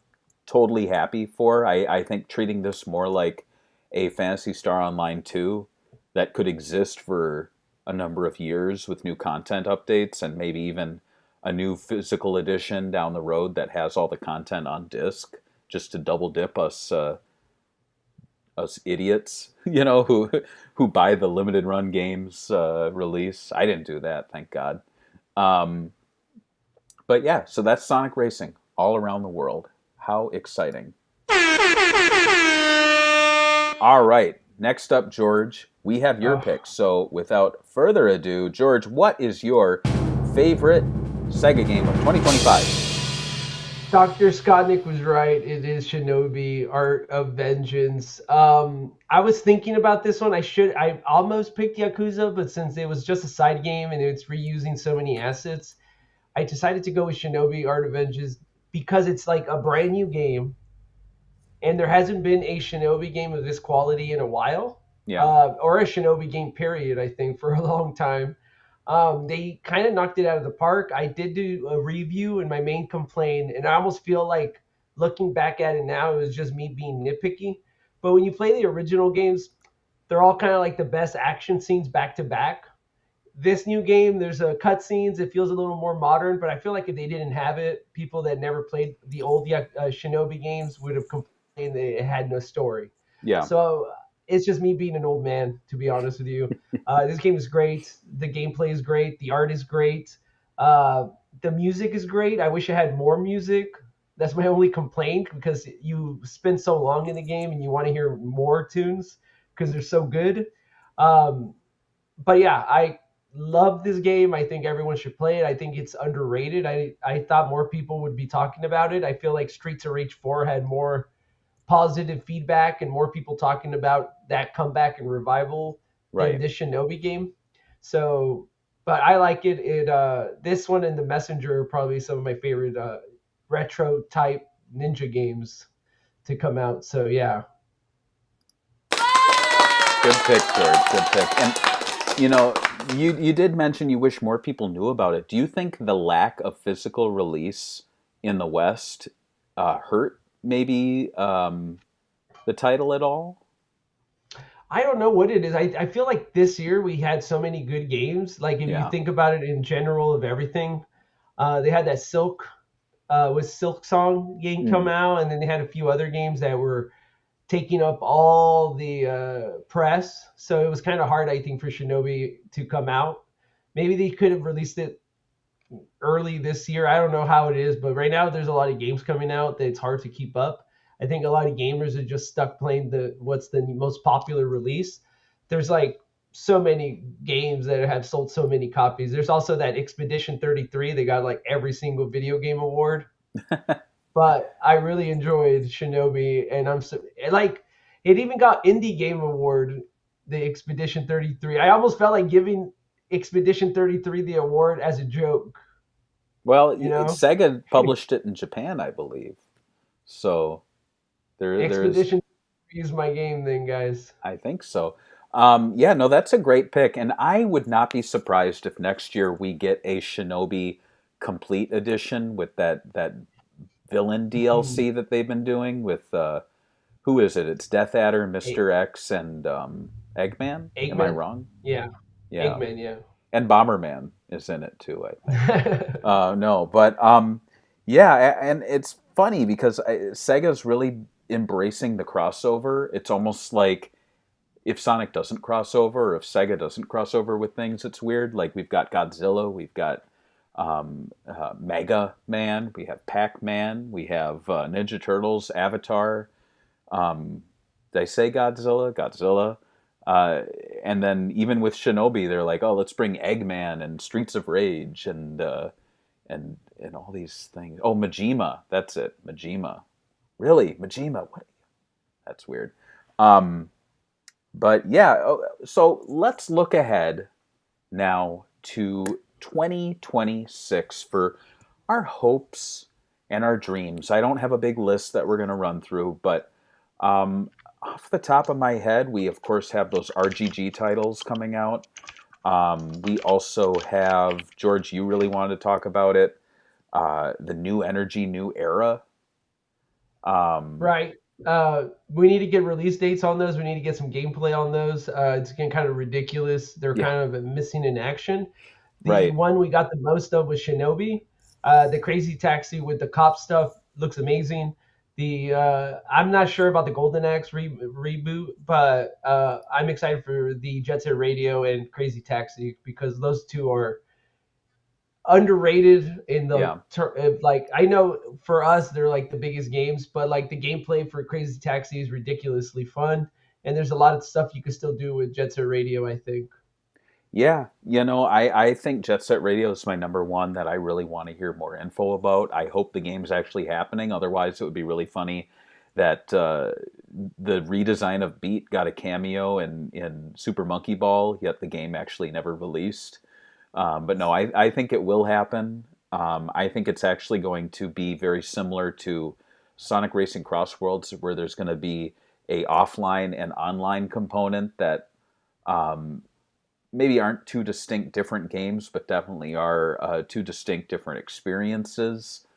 E: totally happy for. I think treating this more like a Phantasy Star Online 2 that could exist for a number of years with new content updates and maybe even a new physical edition down the road that has all the content on disc, just to double dip us idiots, who buy the limited run games release. I didn't do that, thank God. Um, but yeah, so that's Sonic Racing all around the world. How exciting! All right, next up, George, we have your
F: Oh,
E: pick. So without further ado, George, what is your favorite Sega game of 2025?
F: Dr. Scottnick was right. It is Shinobi Art of Vengeance. I was thinking about this one. I almost picked Yakuza, but since it was just a side game and it's reusing so many assets, I decided to go with Shinobi Art of Vengeance because it's like a brand new game, and there hasn't been a Shinobi game of this quality in a while,
E: Yeah,
F: or a Shinobi game period. I think for a long time. They kind of knocked it out of the park. I did do a review, and my main complaint, and I almost feel like looking back at it now, it was just me being nitpicky. But when you play the original games, they're all kind of like the best action scenes back to back. This new game, there's a cutscenes. It feels a little more modern, but I feel like if they didn't have it, people that never played the old Shinobi games would have complained that it had no story.
E: yeah,
F: So it's just me being an old man, to be honest with you. This game is great. The gameplay is great. The art is great. The music is great. I wish I had more music. That's my only complaint because you spend so long in the game and you want to hear more tunes because they're so good. Um, but yeah, I love this game. I think everyone should play it. I think it's underrated. I thought more people would be talking about it. I feel like Streets of Rage 4 had more positive feedback and more people talking about that comeback and revival than
E: right.
F: this Shinobi game. So, but I like it. This one and The Messenger are probably some of my favorite retro type ninja games to come out. So yeah.
E: Good pick, George. Good pick. And you did mention you wish more people knew about it. Do you think the lack of physical release in the West hurt maybe the title at all?
F: I don't know what it is. I feel like this year we had so many good games. Like if you
E: Yeah.
F: think about it in general of everything, they had that Silk Song game come
E: Mm,
F: out, and then they had a few other games that were taking up all the press. So it was kind of hard, I think, for Shinobi to come out. Maybe they could have released it early this year. I don't know how it is, but right now there's a lot of games coming out that it's hard to keep up. I think a lot of gamers are just stuck playing what's the most popular release. There's like so many games that have sold so many copies. There's also that Expedition 33. They got like every single video game award. But I really enjoyed Shinobi, and like it even got Indie Game Award, the Expedition 33. I almost felt like giving Expedition 33 the award as a joke.
E: Well,
F: You know,
E: Sega published it in Japan, I believe. So there's,
F: Expedition 33 is my game, then, guys.
E: I think so. Yeah, no, that's a great pick, and I would not be surprised if next year we get a Shinobi Complete Edition with that villain DLC that they've been doing with who is it? It's Death Adder, Mr. X, and Eggman. Am I
F: Eggman.
E: wrong?
F: Yeah,
E: Yeah,
F: Eggman. Yeah.
E: and Bomberman is in it too, I think. No, but yeah, and it's funny because Sega's really embracing the crossover. It's almost like if Sonic doesn't cross over, or if Sega doesn't cross over with things, it's weird. Like we've got Godzilla, we've got Mega Man, we have Pac Man, we have Ninja Turtles, Avatar. Did I say Godzilla? Godzilla. And then even with Shinobi, they're like, oh, let's bring Eggman and Streets of Rage and all these things. Oh, Majima, that's it, Majima. Really, Majima? What? That's weird. But yeah, so let's look ahead now to 2026 for our hopes and our dreams. I don't have a big list that we're going to run through, but off the top of my head, we of course have those RGG titles coming out. We also have, George, you really wanted to talk about it, the New Energy, New Era.
F: Right. We need to get release dates on those. We need to get some gameplay on those. It's getting kind of ridiculous. They're
E: Yeah.
F: kind of missing in action. The
E: Right.
F: one we got the most of was Shinobi. The Crazy Taxi with the cop stuff looks amazing. I'm not sure about the Golden Axe reboot, but I'm excited for the Jet Set Radio and Crazy Taxi because those two are underrated in the
E: Yeah.
F: like I know for us they're like the biggest games, but like the gameplay for Crazy Taxi is ridiculously fun, and there's a lot of stuff you can still do with Jet Set Radio, I think.
E: Yeah, I think Jet Set Radio is my number one that I really want to hear more info about. I hope the game's actually happening. Otherwise, it would be really funny that the redesign of Beat got a cameo in Super Monkey Ball, yet the game actually never released. But no, I think it will happen. I think it's actually going to be very similar to Sonic Racing Cross Worlds, where there's going to be a offline and online component that maybe aren't two distinct different games, but definitely are two distinct different experiences.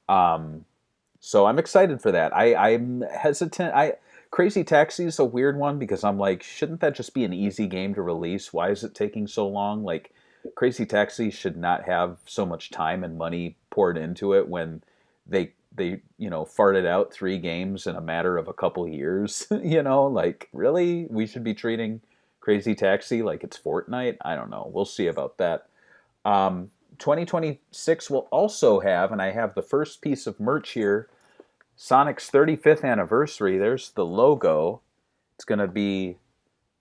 E: So I'm excited for that. I'm hesitant. Crazy Taxi is a weird one because I'm like, shouldn't that just be an easy game to release? Why is it taking so long? Like, Crazy Taxi should not have so much time and money poured into it when they farted out 3 games in a matter of a couple years. Like, really, we should be treating Crazy Taxi like it's Fortnite. I don't know. We'll see about that. 2026 will also have, and I have the first piece of merch here, Sonic's 35th anniversary. There's the logo. It's going to be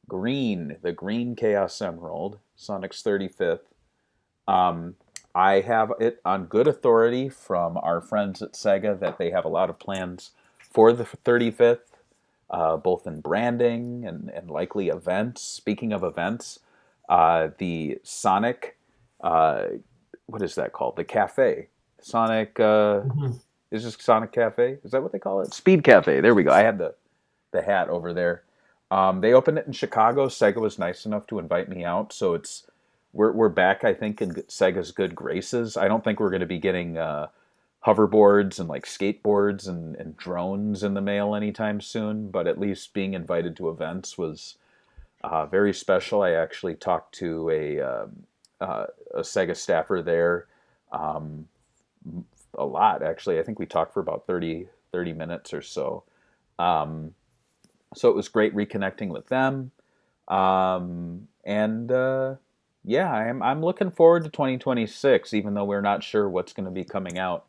E: green, the green Chaos Emerald, Sonic's 35th. I have it on good authority from our friends at Sega that they have a lot of plans for the 35th, both in branding and likely events. Speaking of events, the Sonic, what is that called? The Cafe. Sonic, is this Sonic Cafe? Is that what they call it? Speed Cafe. There we go. I had the hat over there. They opened it in Chicago. Sega was nice enough to invite me out, so we're back, I think, in Sega's good graces. I don't think we're going to be getting hoverboards and like skateboards and drones in the mail anytime soon, but at least being invited to events was very special. I actually talked to a Sega staffer there a lot, actually. I think we talked for about 30 minutes or so. So it was great reconnecting with them. Yeah, I'm looking forward to 2026, even though we're not sure what's going to be coming out.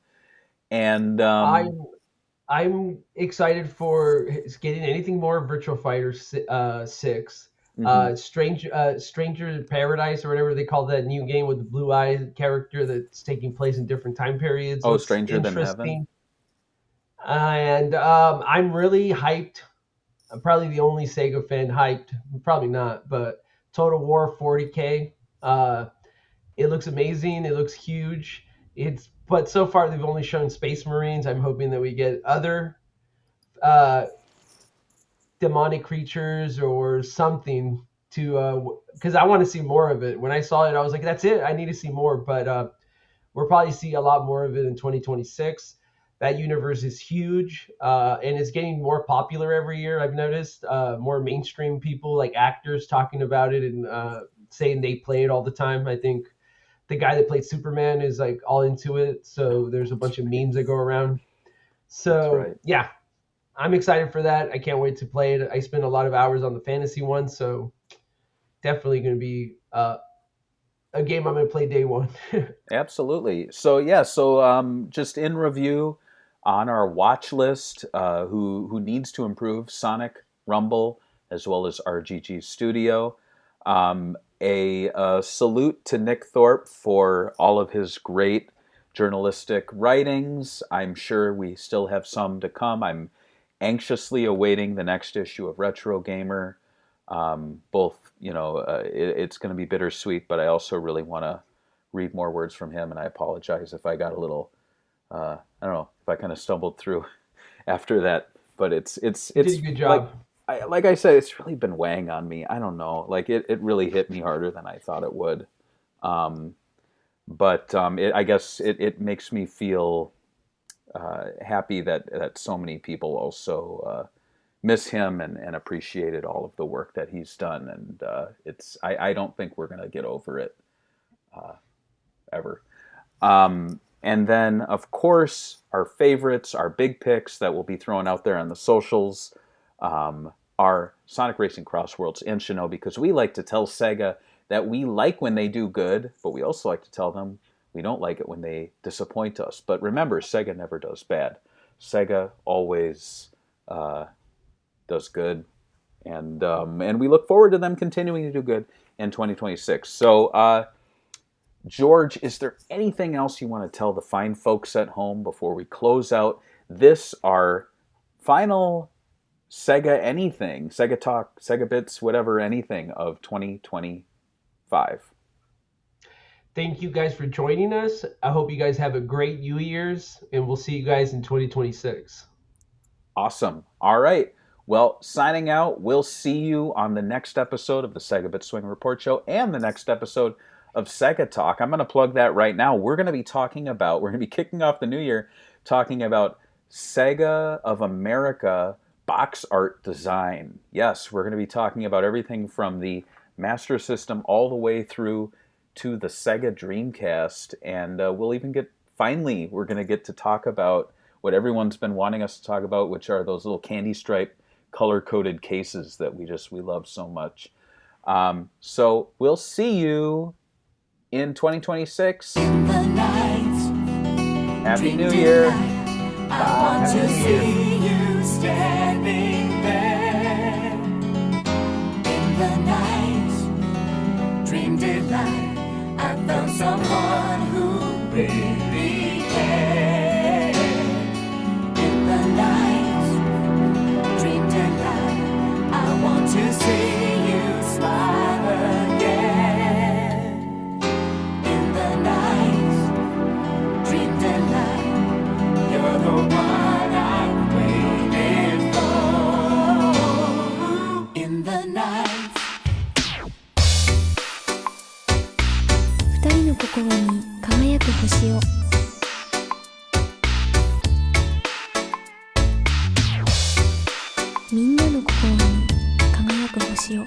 E: And
F: I'm excited for getting anything more Virtual Fighter 6. Stranger in Paradise or whatever they call that new game with the blue-eyed character that's taking place in different time periods.
E: Oh,
F: Looks
E: Stranger Than
F: interesting.
E: Heaven.
F: And I'm really hyped. I'm probably the only Sega fan hyped. Probably not, but Total War 40K. It looks amazing. It looks huge. But so far they've only shown Space Marines. I'm hoping that we get other demonic creatures or something to because I want to see more of it. When I saw it, I was like, that's it. I need to see more. But we'll probably see a lot more of it in 2026. That universe is huge, and it's getting more popular every year. I've noticed more mainstream people, like actors, talking about it and saying they play it all the time. I think the guy that played Superman is like all into it. So there's a bunch of memes that go around. So
E: right.
F: Yeah, I'm excited for that. I can't wait to play it. I spent a lot of hours on the fantasy one, so definitely going to be a game I'm going to play day one.
E: Absolutely. So yeah, just in review on our watch list, who needs to improve: Sonic, Rumble, as well as RGG Studio. A salute to Nick Thorpe for all of his great journalistic writings. I'm sure we still have some to come. I'm anxiously awaiting the next issue of Retro Gamer. Both, it's going to be bittersweet, but I also really want to read more words from him, and I apologize if I got a little, I don't know, if I kind of stumbled through after that, but it's
F: You did a good job.
E: Like I said, it's really been weighing on me. I don't know, like it really hit me harder than I thought it would. I guess it makes me feel happy that so many people also miss him and appreciated all of the work that he's done. And I don't think we're going to get over it ever. And then, of course, our favorites, our big picks that will be thrown out there on the socials are Sonic Racing Crossworlds and Shinobi, because we like to tell Sega that we like when they do good, but we also like to tell them we don't like it when they disappoint us. But remember, Sega never does bad. Sega always does good, and we look forward to them continuing to do good in 2026. So, George, is there anything else you want to tell the fine folks at home before we close out this, our final Sega anything, Sega Talk, SEGAbits, whatever, anything of 2025?
F: Thank you guys for joining us. I hope you guys have a great New Year's, and we'll see you guys in 2026.
E: Awesome. All right. Well, signing out. We'll see you on the next episode of the SEGAbits Swing Report Show and the next episode of Sega Talk. I'm going to plug that right now. We're going to be kicking off the new year talking about Sega of America box art design. Yes, we're going to be talking about everything from the Master System all the way through to the Sega Dreamcast. And we'll even we're going to get to talk about what everyone's been wanting us to talk about, which are those little candy stripe color-coded cases that we love so much. So we'll see you in 2026.
G: In the night,
E: Happy New Year.
G: I want to see you standing there. In the night, dream delight, I found someone who really cared. In the night, dream delight, I want to see you smile again. In the night, dream delight, you're the one I've waited for. In the night.
H: 二人の心に輝く星をみんなの心に輝く星を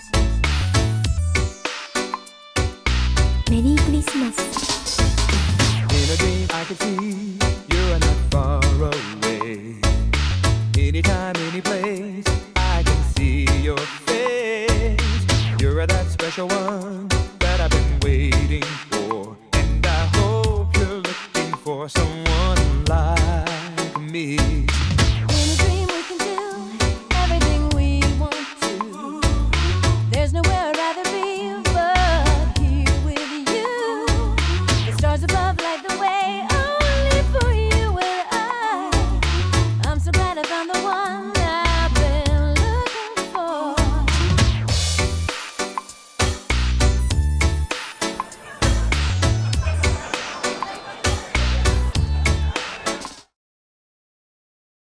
H: メリークリスマス
I: In a dream I can see you're not far away. Anytime, any place I can see your face. You're that special one